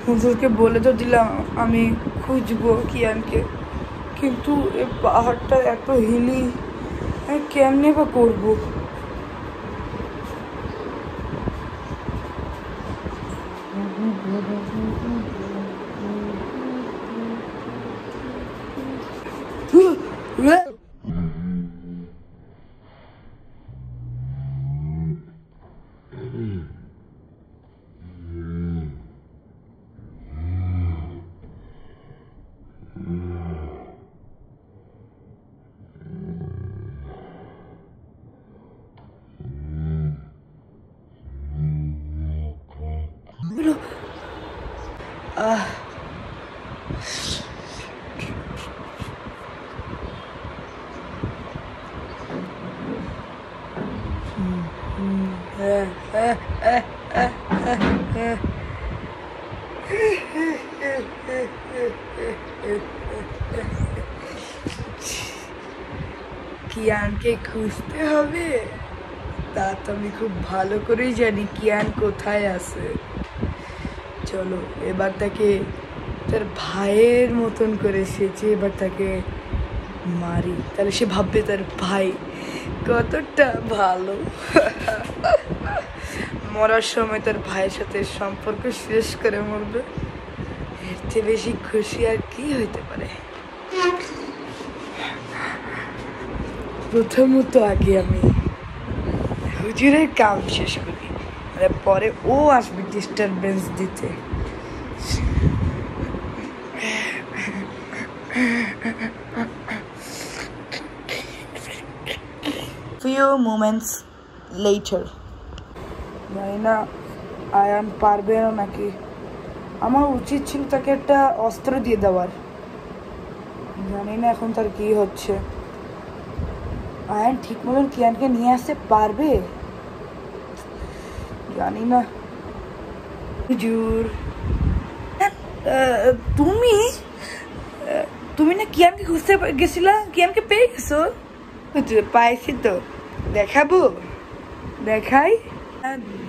হুজুরকে বলে তো দিলাম আমি খুঁজবো কিয়ানকে, কিন্তু এই পাহাড়টা এত হিলি, কেমনে বা করবো? কিয়ানকে খুঁজতে হবে, তা তো আমি খুব ভালো করেই জানি কিয়ান কোথায় আছে। চলো এবার তাকে তার ভাইয়ের মতন করে সেজে এবার তাকে মারি, তাহলে সে ভাববে তার ভাই কতটা ভালো। মরার সময় তার ভাইয়ের সাথে সম্পর্ক শেষ করে মরবে, এর চেয়ে বেশি খুশি আর কি হইতে পারে। প্রথমত আগে আমি হুজুরের কাম শেষ করি, পরে ও আসবে ডিস্টারবেন্স দিতে। Few moments later. জানি না আয়ান পারবে না নাকি, আমার উচিত ছিল তাকে একটা অস্ত্র দিয়ে দেওয়ার। জানি না এখন তার কি হচ্ছে। আয়ান ঠিক মতন কিয়ানকে নিয়ে আসতে পারবে জানি না। হুজুর তুমি তুমি না কিয়ানকে খুঁজতে গেছিলা, কিয়ানকে পেয়ে গেছো? পাইছি তো, দেখাবো? দেখাই?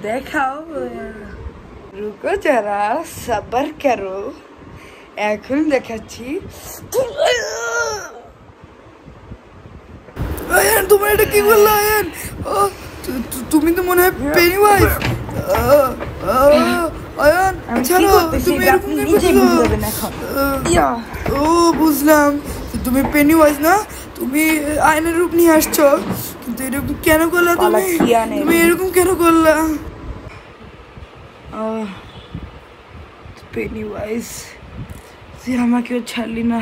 দেখাও। রুকো যারা, সবার করো, এখন দেখাচ্ছি। আয়ান তোমার এটা কি করলো আয়ান? তুমি তো মনে হয় পেনিওয়াইজ। আয়ান ছাড়ো, তুমি এরকম নিজেই বুঝতে পারবে না এখন। ও বুঝলাম, তুমি পেনিওয়াইজ না, তুমি আয়নের রূপ নিয়ে আসছো, কিন্তু এরকম কেন করলা তুমি? তুমি এরকম কেন করলা? পেনিওয়াইজ তুই আমাকেও ছাড়লি না।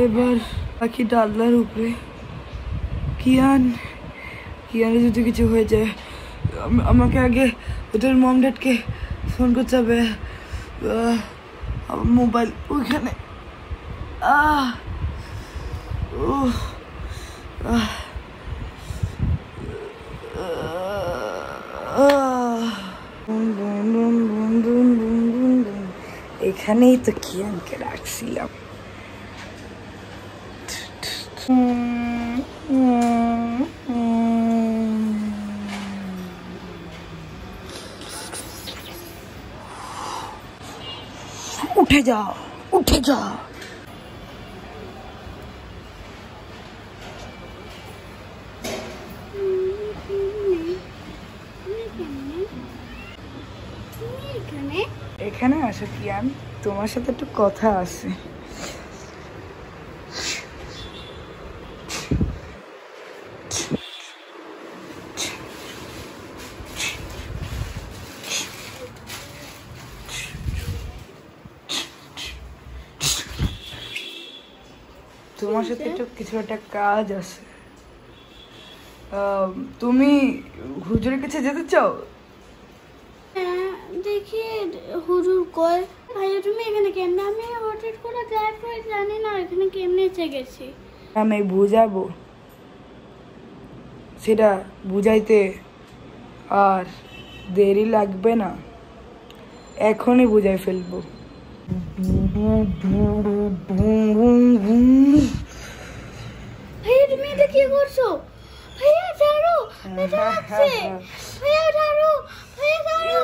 এবার বাকিটা আল্লাহর উপরে। কিয়ানের যদি কিছু হয়ে যায়, আমাকে আগে ওদের মম ড্যাডকে ফোন করতে হবে। আমার মোবাইল ওইখানে। এখানেই তো কিয়ানকে রাখছিলাম। উঠে যাও, উঠে যাও। এখানে আসো কিয়ান, তোমার সাথে একটু কথা আছে। তোমার সাথে একটু কিছু একটা কাজ আছে। তুমি হুজুরের কাছে যেতে চাও? দেখি হুজুর কয়। ভাইয়া তুমি এখানে কেমনে? আমি হঠাৎ করে জানি না এখানে কেমনে এসে গেছি। আমি বুঝাবো, সেটা বুঝাইতে আর দেরি লাগবে না, এখনই বুঝাই ফেলবো। ভাইয়া তুমি এটা কি করছো? ভাইয়া ছাড়ো, ব্যথা লাগছে। ভাইয়া ছাড়ো, ভাইয়া ছাড়ো।